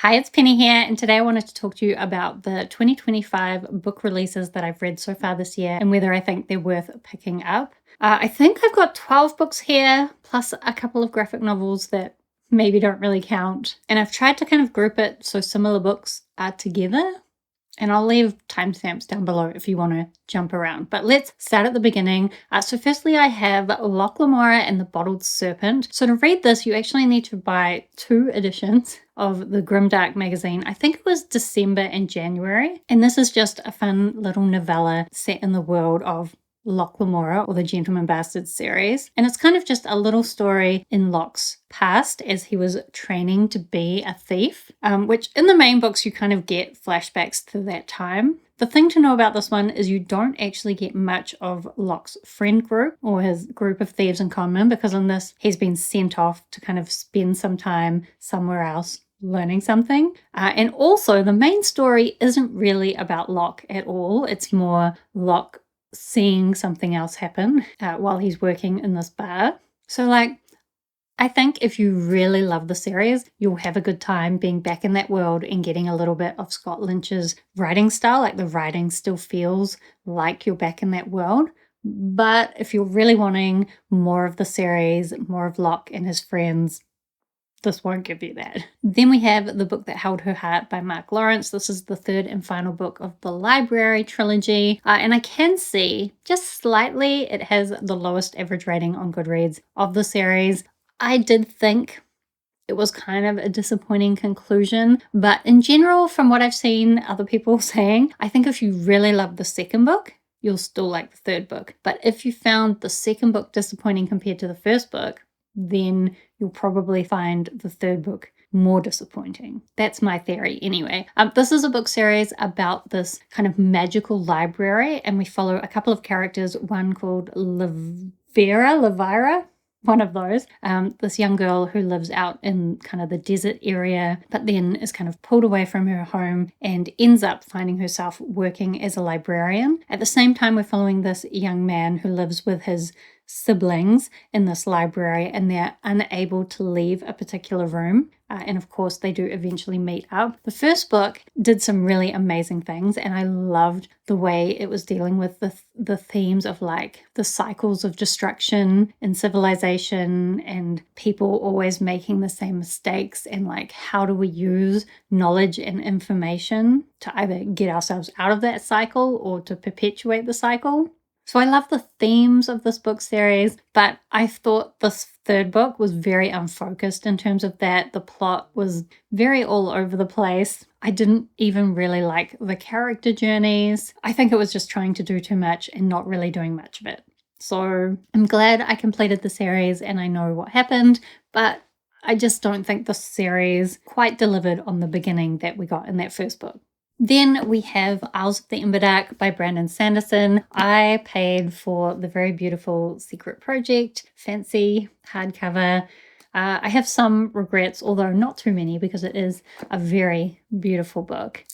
Hi, it's Penny here, and today I wanted to talk to you about the 2025 book releases that I've read so far this year and whether I think they're worth picking up. I think I've got 12 books here, plus a couple of graphic novels that maybe don't really count. And I've tried to kind of group it so similar books are together. And I'll leave timestamps down below if you want to jump around. But let's start at the beginning. So firstly, I have Locke, Lamora and the Bottled Serpent. So to read this, you actually need to buy 2 editions of the Grimdark magazine. I think it was December and January. And this is just a fun little novella set in the world of Locke Lamora, or the Gentleman Bastards series. And it's kind of just a little story in Locke's past as he was training to be a thief, which in the main books you kind of get flashbacks to that time. The thing to know about this one is you don't actually get much of Locke's friend group or his group of thieves in common, because in this he's been sent off to kind of spend some time somewhere else learning something. And also the main story isn't really about Locke at all. It's more Locke seeing something else happen while he's working in this bar. So I think if you really love the series, you'll have a good time being back in that world and getting a little bit of Scott Lynch's writing style. Like the writing still feels like you're back in that world. But if you're really wanting more of the series, more of Locke and his friends, this won't give you that. Then we have The Book That Held Her Heart by Mark Lawrence. This is the 3rd and final book of the Library trilogy. And I can see just slightly it has the lowest average rating on Goodreads of the series. I did think it was kind of a disappointing conclusion, but in general, from what I've seen other people saying, I think if you really love the 2nd book, you'll still like the 3rd book. But if you found the 2nd book disappointing compared to the 1st book, then you'll probably find the 3rd book more disappointing. That's my theory anyway. This is a book series about this kind of magical library, and we follow a couple of characters, one called Levira, one of those, this young girl who lives out in kind of the desert area, but then is kind of pulled away from her home and ends up finding herself working as a librarian. At the same time, we're following this young man who lives with his siblings in this library, and they're unable to leave a particular room. And of course, they do eventually meet up. The 1st book did some really amazing things, and I loved the way it was dealing with the themes of like the cycles of destruction in civilization and people always making the same mistakes, and like how do we use knowledge and information to either get ourselves out of that cycle or to perpetuate the cycle. So I love the themes of this book series, but I thought this 3rd book was very unfocused in terms of that. The plot was very all over the place. I didn't even really like the character journeys. I think it was just trying to do too much and not really doing much of it. So I'm glad I completed the series and I know what happened, but I just don't think the series quite delivered on the beginning that we got in that 1st book. Then we have Isles of the Emberdark by Brandon Sanderson. I paid for the very beautiful Secret Project fancy hardcover. I have some regrets, although not too many, because it is a very beautiful book.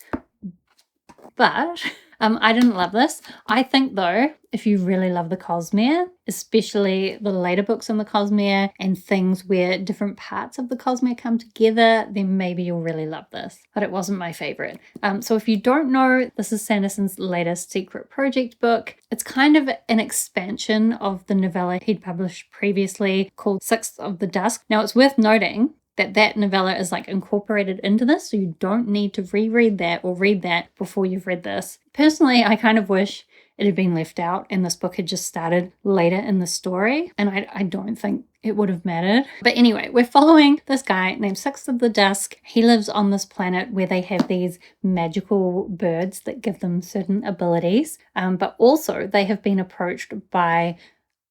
But I didn't love this. I think, though, if you really love the Cosmere, especially the later books in the Cosmere and things where different parts of the Cosmere come together, then maybe you'll really love this. But it wasn't my favorite. So if you don't know, this is Sanderson's latest Secret Project book. It's kind of an expansion of the novella he'd published previously called Sixth of the Dusk. Now, it's worth noting that novella is like incorporated into this, so you don't need to reread that or read that before you've read this. Personally, I kind of wish it had been left out and this book had just started later in the story, and I don't think it would have mattered. But anyway, we're following this guy named Sixth of the Dusk. He lives on this planet where they have these magical birds that give them certain abilities, but also they have been approached by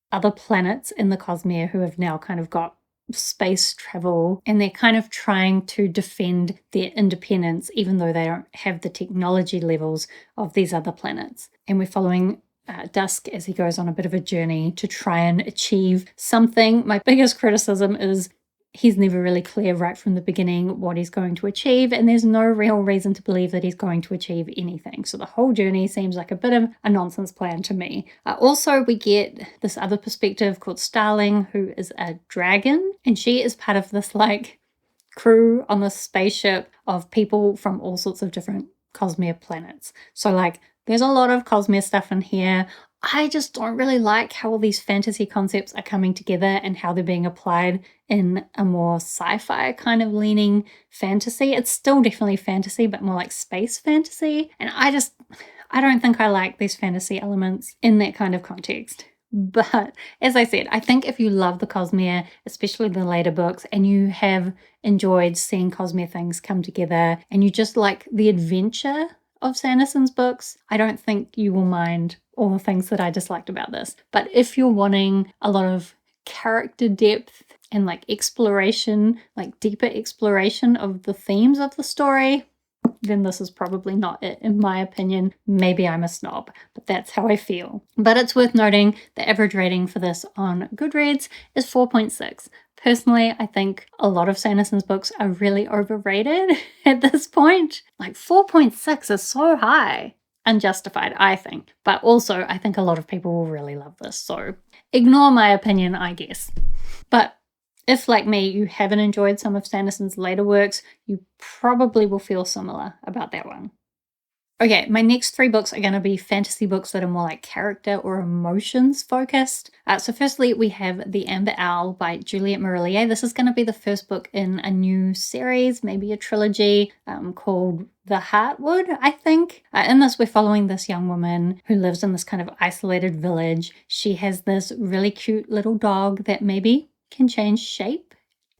other planets in the Cosmere who have now kind of got space travel, and they're kind of trying to defend their independence even though they don't have the technology levels of these other planets. And we're following Dusk as he goes on a bit of a journey to try and achieve something. My biggest criticism is he's never really clear right from the beginning what he's going to achieve, and there's no real reason to believe that he's going to achieve anything. So the whole journey seems like a bit of a nonsense plan to me. Also, we get this other perspective called Starling, who is a dragon, and she is part of this like crew on this spaceship of people from all sorts of different Cosmere planets. So like there's a lot of Cosmere stuff in here. I just don't really like how all these fantasy concepts are coming together and how they're being applied in a more sci-fi kind of leaning fantasy. It's still definitely fantasy, but more like space fantasy. And I don't think I like these fantasy elements in that kind of context. But as I said, I think if you love the Cosmere, especially the later books, and you have enjoyed seeing Cosmere things come together, and you just like the adventure of Sanderson's books, I don't think you will mind all the things that I disliked about this. But if you're wanting a lot of character depth and like exploration, like deeper exploration of the themes of the story, then this is probably not it, in my opinion. Maybe I'm a snob, but that's how I feel. But it's worth noting the average rating for this on Goodreads is 4.6. Personally, I think a lot of Sanderson's books are really overrated at this point. Like 4.6 is so high. Unjustified, I think. But also, I think a lot of people will really love this. So ignore my opinion, I guess. But if, like me, you haven't enjoyed some of Sanderson's later works, you probably will feel similar about that one. Okay, my next 3 books are going to be fantasy books that are more like character or emotions focused. So firstly, we have The Amber Owl by Juliet Marillier. This is going to be the first book in a new series, maybe a trilogy called The Heartwood, I think. In this, we're following this young woman who lives in this kind of isolated village. She has this really cute little dog that maybe can change shape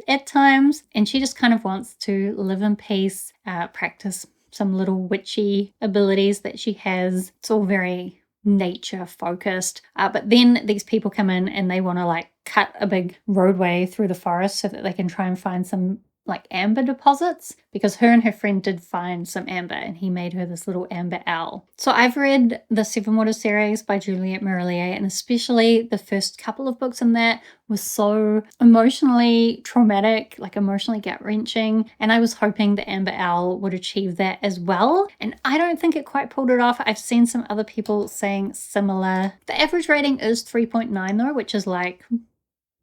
at times, and she just kind of wants to live in peace, practice some little witchy abilities that she has. It's all very nature focused. But then these people come in and they want to like cut a big roadway through the forest so that they can try and find some like amber deposits, because her and her friend did find some amber and he made her this little amber owl. So I've read the Seven Waters series by Juliet Marillier, and especially the first couple of books in that was so emotionally traumatic, like emotionally gut-wrenching, and I was hoping the Amber Owl would achieve that as well, and I don't think it quite pulled it off. I've seen some other people saying similar. The average rating is 3.9 though, which is like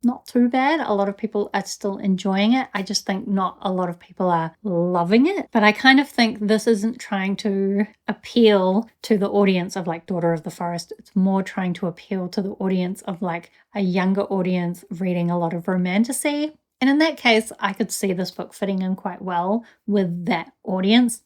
not too bad. A lot of people are still enjoying it. I just think not a lot of people are loving it. But I kind of think this isn't trying to appeal to the audience of like Daughter of the Forest. It's more trying to appeal to the audience of like a younger audience reading a lot of romantasy. And in that case, I could see this book fitting in quite well with that audience.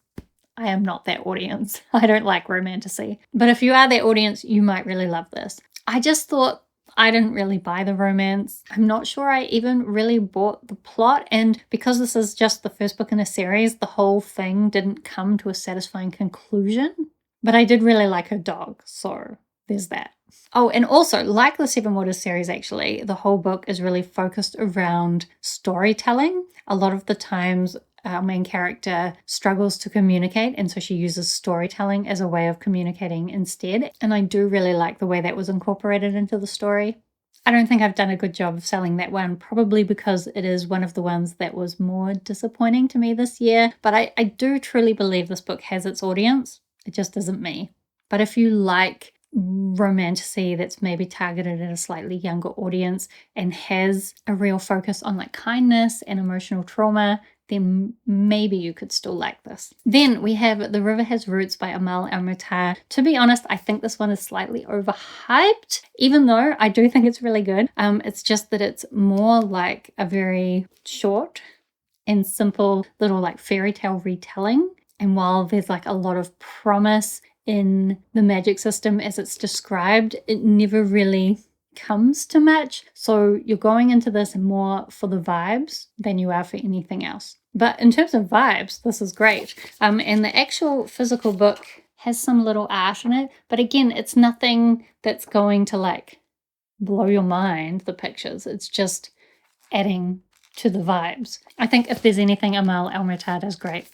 I am not that audience. I don't like romantasy. But if you are that audience, you might really love this. I just thought I didn't really buy the romance. I'm not sure I even really bought the plot, and because this is just the first book in a series, the whole thing didn't come to a satisfying conclusion. But I did really like her dog, so there's that. Oh, and also, like the Seven Waters series actually, the whole book is really focused around storytelling. A lot of the times our main character struggles to communicate, and so she uses storytelling as a way of communicating instead. And I do really like the way that was incorporated into the story. I don't think I've done a good job of selling that one, probably because it is one of the ones that was more disappointing to me this year. But I do truly believe this book has its audience. It just isn't me. But if you like romantasy that's maybe targeted at a slightly younger audience and has a real focus on like kindness and emotional trauma, then maybe you could still like this. Then we have The River Has Roots by Amal El-Mohtar. To be honest, I think this one is slightly overhyped, even though I do think it's really good. It's just that it's more like a very short and simple little like fairy tale retelling. And while there's like a lot of promise in the magic system as it's described, it never really comes to much. So you're going into this more for the vibes than you are for anything else. But in terms of vibes, this is great. And the actual physical book has some little art in it. But again, it's nothing that's going to like blow your mind, the pictures. It's just adding to the vibes. I think if there's anything Amal El-Mohtar does great,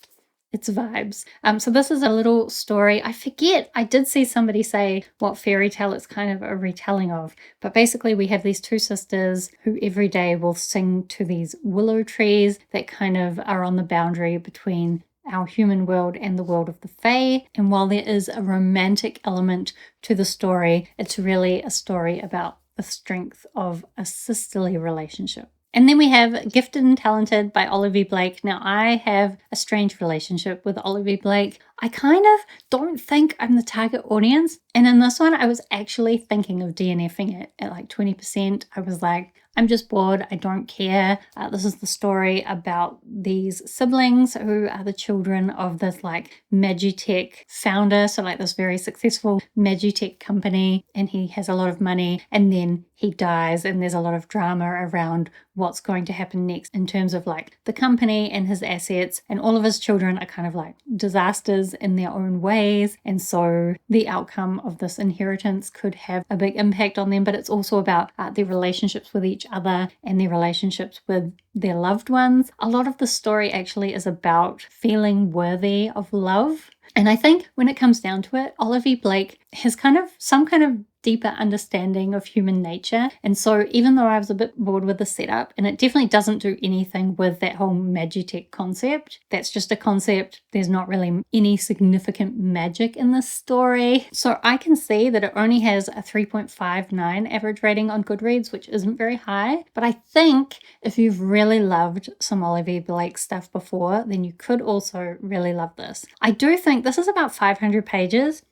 it's vibes. So this is a little story. I forget, I did see somebody say what fairy tale it's kind of a retelling of. But basically we have these two sisters who every day will sing to these willow trees that kind of are on the boundary between our human world and the world of the Fae. And while there is a romantic element to the story, it's really a story about the strength of a sisterly relationship. And then we have Gifted and Talented by Olivie Blake. Now, I have a strange relationship with Olivie Blake. I kind of don't think I'm the target audience. And in this one, I was actually thinking of DNFing it at like 20%. I was like, I'm just bored. I don't care. This is the story about these siblings who are the children of this like Magitech founder. So like this very successful Magitech company, and he has a lot of money, and then he dies, and there's a lot of drama around what's going to happen next in terms of like the company and his assets, and all of his children are kind of like disasters in their own ways, and so the outcome of this inheritance could have a big impact on them. But it's also about their relationships with each other and their relationships with their loved ones. A lot of the story actually is about feeling worthy of love. And I think when it comes down to it, Olivie Blake has some kind of deeper understanding of human nature. And so even though I was a bit bored with the setup, and it definitely doesn't do anything with that whole Magitech concept, that's just a concept. There's not really any significant magic in this story. So I can see that it only has a 3.59 average rating on Goodreads, which isn't very high. But I think if you've really loved some Olivie Blake stuff before, then you could also really love this. I do think this is about 500 pages.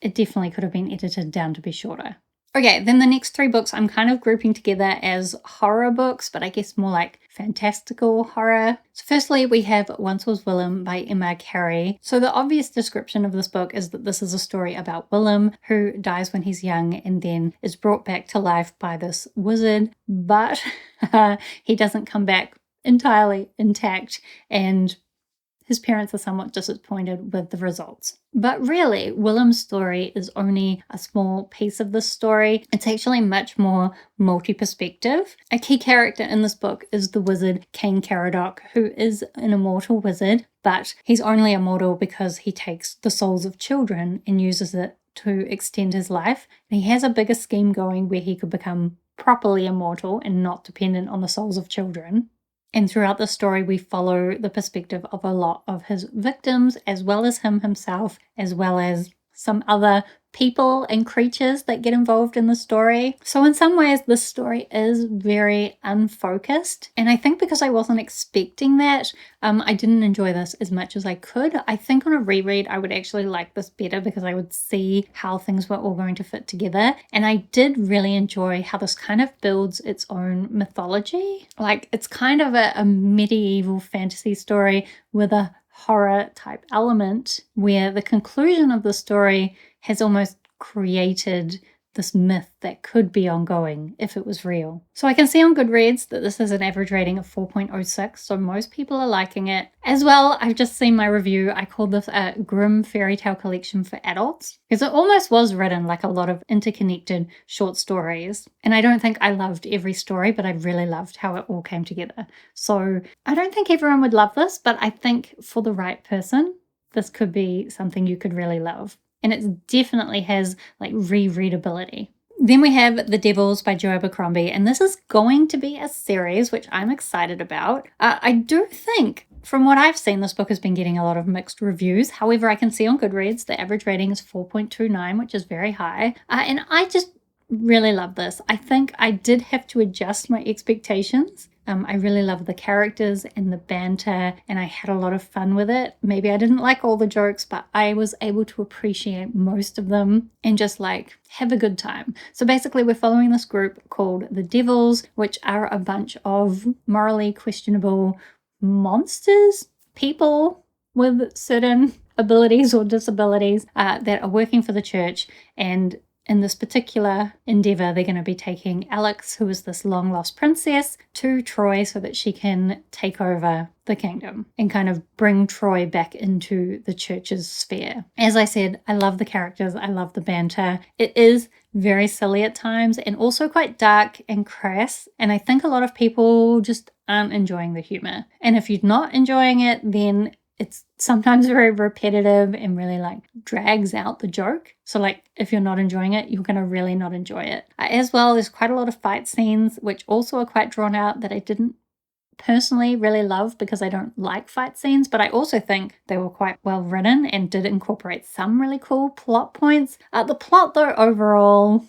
It definitely could have been edited down to be shorter. Okay, then the next 3 books I'm kind of grouping together as horror books, but I guess more like fantastical horror. So firstly, we have Once Was Willem by Emma Carey. So the obvious description of this book is that this is a story about Willem, who dies when he's young and then is brought back to life by this wizard, but he doesn't come back entirely intact, and his parents are somewhat disappointed with the results. But really, Willem's story is only a small piece of this story. It's actually much more multi-perspective. A key character in this book is the wizard King Caradoc, who is an immortal wizard, but he's only immortal because he takes the souls of children and uses it to extend his life. And he has a bigger scheme going where he could become properly immortal and not dependent on the souls of children. And throughout the story, we follow the perspective of a lot of his victims, as well as him himself, as well as some other people and creatures that get involved in the story. So in some ways, this story is very unfocused. And I think because I wasn't expecting that, I didn't enjoy this as much as I could. I think on a reread, I would actually like this better because I would see how things were all going to fit together. And I did really enjoy how this kind of builds its own mythology. Like, it's kind of a medieval fantasy story with a horror type element where the conclusion of the story has almost created this myth that could be ongoing if it was real. So I can see on Goodreads that this is an average rating of 4.06, so most people are liking it. As well, I've just seen my review. I called this a grim fairy tale collection for adults because it almost was written like a lot of interconnected short stories. And I don't think I loved every story, but I really loved how it all came together. So I don't think everyone would love this, but I think for the right person, this could be something you could really love. And it definitely has like rereadability. Then we have The Devils by Joe Abercrombie, and this is going to be a series, which I'm excited about. I do think, from what I've seen, this book has been getting a lot of mixed reviews. However, I can see on Goodreads the average rating is 4.29, which is very high. And I just really love this. I think I did have to adjust my expectations. I really love the characters and the banter, and I had a lot of fun with it. Maybe I didn't like all the jokes, but I was able to appreciate most of them and just like have a good time. So basically, we're following this group called the Devils, which are a bunch of morally questionable monsters, people with certain abilities or disabilities that are working for the church. And in this particular endeavor, they're going to be taking Alex, who is this long-lost princess, to Troy so that she can take over the kingdom and kind of bring Troy back into the church's sphere. As I said, I love the characters. I love the banter. It is very silly at times and also quite dark and crass. And I think a lot of people just aren't enjoying the humor. And if you're not enjoying it, then it's sometimes very repetitive and really like drags out the joke. So like if you're not enjoying it, you're going to really not enjoy it. As well, there's quite a lot of fight scenes, which also are quite drawn out that I didn't personally really love because I don't like fight scenes, but I also think they were quite well written and did incorporate some really cool plot points. The plot though overall,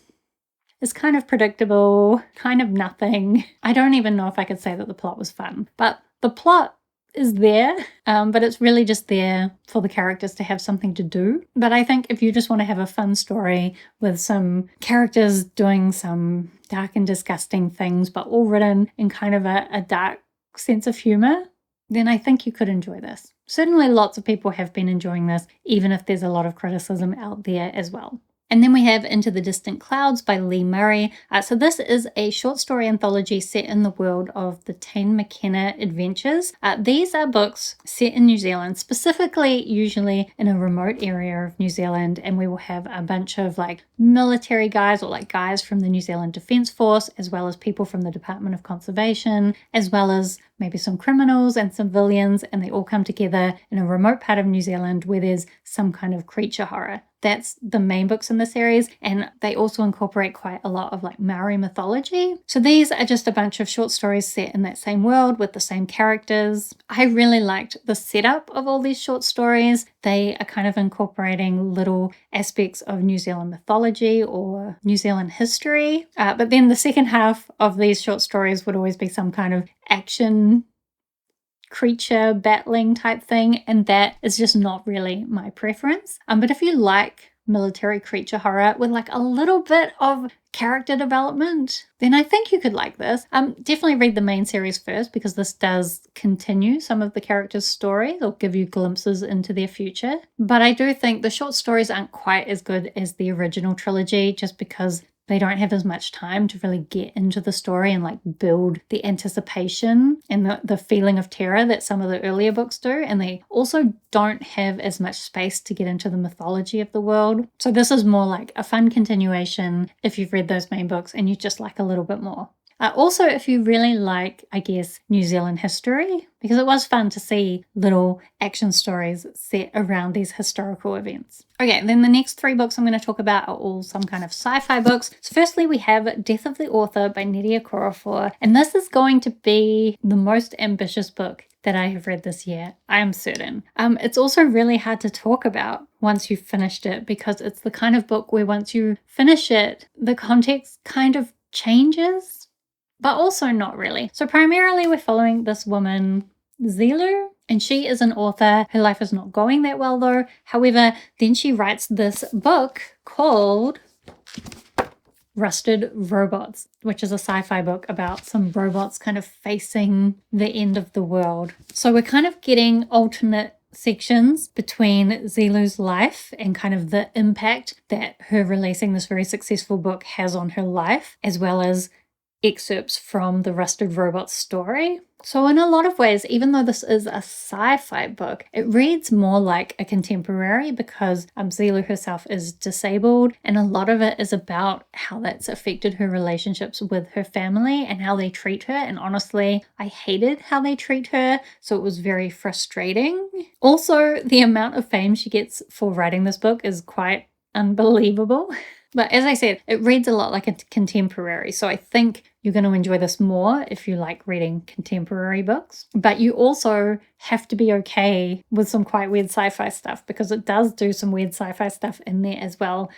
is kind of predictable, kind of nothing. I don't even know if I could say that the plot was fun, but the plot is there, but it's really just there for the characters to have something to do. But I think if you just want to have a fun story with some characters doing some dark and disgusting things, but all written in kind of a dark sense of humor, then I think you could enjoy this. Certainly lots of people have been enjoying this, even if there's a lot of criticism out there as well. And then we have Into the Distant Clouds by Lee Murray. So this is a short story anthology set in the world of the Tane McKenna adventures. These are books set in New Zealand, specifically usually in a remote area of New Zealand, and we will have a bunch of like military guys or like guys from the New Zealand Defence Force, as well as people from the Department of Conservation, as well as maybe some criminals and civilians, and they all come together in a remote part of New Zealand where there's some kind of creature horror. That's the main books in the series, and they also incorporate quite a lot of like Maori mythology. So these are just a bunch of short stories set in that same world with the same characters. I really liked the setup of all these short stories. They are kind of incorporating little aspects of New Zealand mythology or New Zealand history. But then the second half of these short stories would always be some kind of action creature battling type thing, and that is just not really my preference. But if you like military creature horror with like a little bit of character development, then I think you could like this. Definitely read the main series first, because this does continue some of the characters' stories or give you glimpses into their future. But I do think the short stories aren't quite as good as the original trilogy, just because they don't have as much time to really get into the story and like build the anticipation and the feeling of terror that some of the earlier books do. And they also don't have as much space to get into the mythology of the world. So this is more like a fun continuation if you've read those main books and you just like a little bit more. Also, if you really like, I guess, New Zealand history, because it was fun to see little action stories set around these historical events. Okay, then the next three books I'm going to talk about are all some kind of sci-fi books. So firstly, we have Death of the Author by Nnedi Okorafor, and this is going to be the most ambitious book that I have read this year, I am certain. It's also really hard to talk about once you've finished it, because it's the kind of book where once you finish it, the context kind of changes, but also not really. So primarily we're following this woman, Zilu, and she is an author. Her life is not going that well though. However, then she writes this book called Rusted Robots, which is a sci-fi book about some robots kind of facing the end of the world. So we're kind of getting alternate sections between Zilu's life and kind of the impact that her releasing this very successful book has on her life, as well as excerpts from the Rusted Robots story. So in a lot of ways, even though this is a sci-fi book, it reads more like a contemporary, because Zilu herself is disabled, and a lot of it is about how that's affected her relationships with her family and how they treat her. And honestly, I hated how they treat her, so it was very frustrating. Also, the amount of fame she gets for writing this book is quite unbelievable. But as I said, it reads a lot like a contemporary, so I think you're going to enjoy this more if you like reading contemporary books. But you also have to be okay with some quite weird sci-fi stuff, because it does do some weird sci-fi stuff in there as well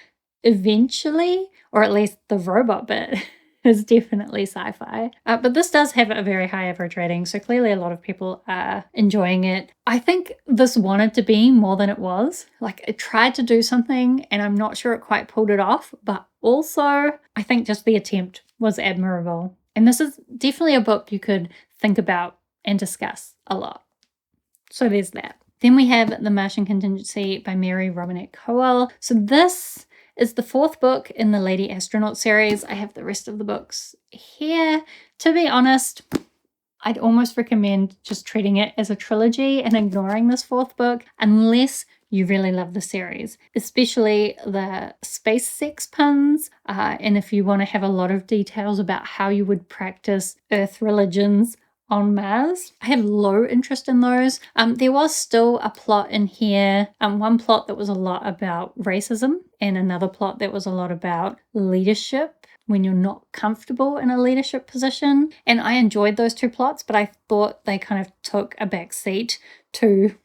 eventually, or at least the robot bit is definitely sci-fi. But this does have a very high average rating, so clearly a lot of people are enjoying it. I think this wanted to be more than it was. Like, it tried to do something, and I'm not sure it quite pulled it off, but also I think just the attempt was admirable. And this is definitely a book you could think about and discuss a lot. So there's that. Then we have The Martian Contingency by Mary Robinette Kowal. So this is the fourth book in the Lady Astronaut series. I have the rest of the books here. To be honest, I'd almost recommend just treating it as a trilogy and ignoring this fourth book, unless you really love the series, especially the space sex puns, and if you want to have a lot of details about how you would practice Earth religions on Mars. I have low interest in those. There was still a plot in here, one plot that was a lot about racism, and another plot that was a lot about leadership when you're not comfortable in a leadership position. And I enjoyed those two plots, but I thought they kind of took a back seat to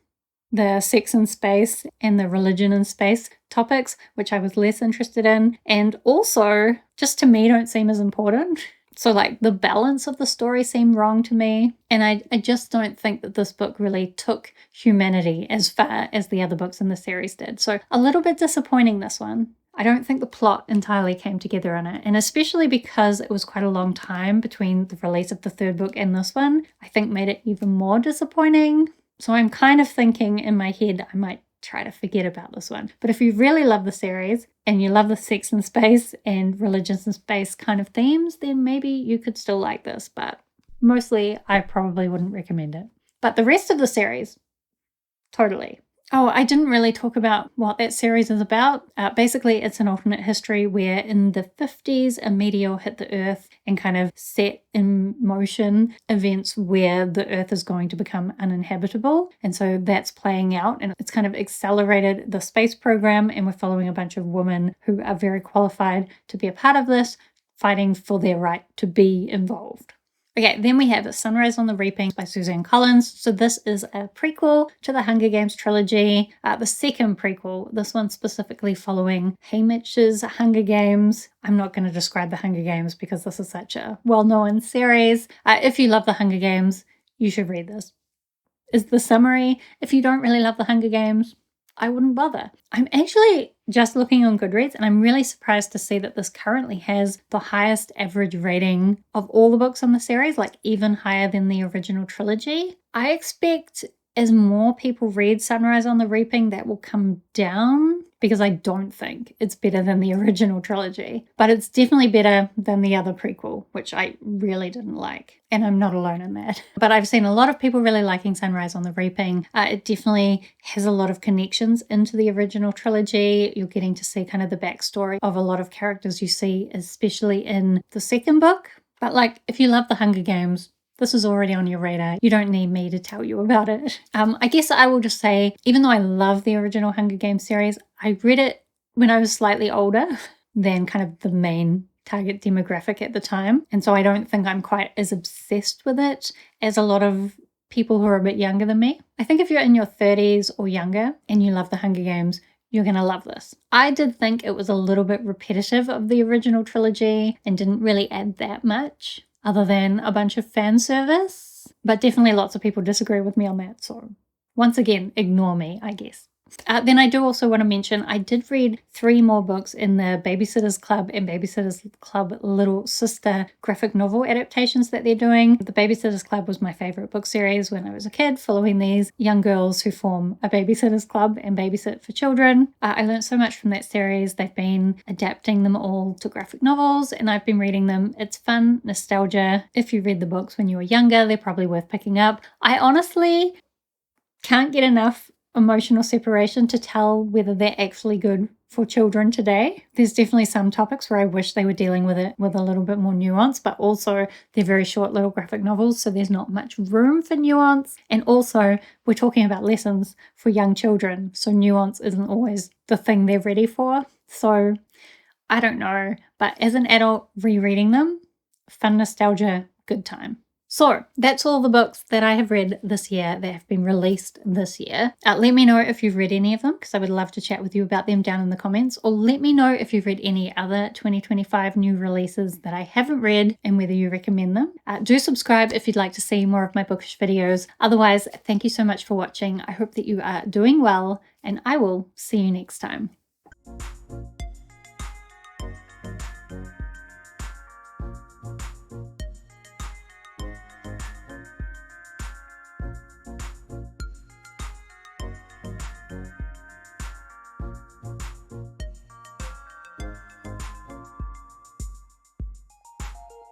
the sex in space and the religion in space topics, which I was less interested in, and also just to me don't seem as important. So like the balance of the story seemed wrong to me. And I just don't think that this book really took humanity as far as the other books in the series did. So a little bit disappointing, this one. I don't think the plot entirely came together in it. And especially because it was quite a long time between the release of the third book and this one, I think made it even more disappointing. So I'm kind of thinking in my head I might try to forget about this one. But if you really love the series and you love the sex in space and religions in space kind of themes, then maybe you could still like this. But mostly I probably wouldn't recommend it. But the rest of the series, totally. Oh, I didn't really talk about what that series is about. Basically, it's an alternate history where in the 50s, a meteor hit the Earth and kind of set in motion events where the Earth is going to become uninhabitable. And so that's playing out, and it's kind of accelerated the space program, and we're following a bunch of women who are very qualified to be a part of this, fighting for their right to be involved. Okay, then we have Sunrise on the Reaping by Suzanne Collins. So this is a prequel to the Hunger Games trilogy, the second prequel, this one specifically following Haymitch's Hunger Games. I'm not going to describe the Hunger Games because this is such a well-known series. If you love the Hunger Games, you should read this. Is the summary: if you don't really love the Hunger Games, I wouldn't bother. I'm actually just looking on Goodreads, and I'm really surprised to see that this currently has the highest average rating of all the books on the series, like even higher than the original trilogy. I expect as more people read Sunrise on the Reaping, that will come down, because I don't think it's better than the original trilogy. But it's definitely better than the other prequel, which I really didn't like. And I'm not alone in that. But I've seen a lot of people really liking Sunrise on the Reaping. It definitely has a lot of connections into the original trilogy. You're getting to see kind of the backstory of a lot of characters you see, especially in the second book. But like, if you love the Hunger Games, this is already on your radar. You don't need me to tell you about it. I guess I will just say, even though I love the original Hunger Games series, I read it when I was slightly older than kind of the main target demographic at the time. And so I don't think I'm quite as obsessed with it as a lot of people who are a bit younger than me. I think if you're in your 30s or younger and you love the Hunger Games, you're going to love this. I did think it was a little bit repetitive of the original trilogy and didn't really add that much, other than a bunch of fan service. But definitely lots of people disagree with me on that. So once again, ignore me, I guess. Then I do also want to mention, I did read 3 more books in the Babysitter's Club and Babysitter's Club Little Sister graphic novel adaptations that they're doing. The Babysitter's Club was my favorite book series when I was a kid, following these young girls who form a babysitter's club and babysit for children. I learned so much from that series. They've been adapting them all to graphic novels, and I've been reading them. It's fun, nostalgia. If you read the books when you were younger, they're probably worth picking up. I honestly can't get enough emotional separation to tell whether they're actually good for children today. There's definitely some topics where I wish they were dealing with it with a little bit more nuance, but also they're very short little graphic novels, so there's not much room for nuance. And also we're talking about lessons for young children, so nuance isn't always the thing they're ready for. So I don't know, but as an adult rereading them, fun nostalgia, good time. So that's all the books that I have read this year that have been released this year. Let me know if you've read any of them, because I would love to chat with you about them down in the comments, or let me know if you've read any other 2025 new releases that I haven't read and whether you recommend them. Do subscribe if you'd like to see more of my bookish videos. Otherwise, thank you so much for watching. I hope that you are doing well, and I will see you next time.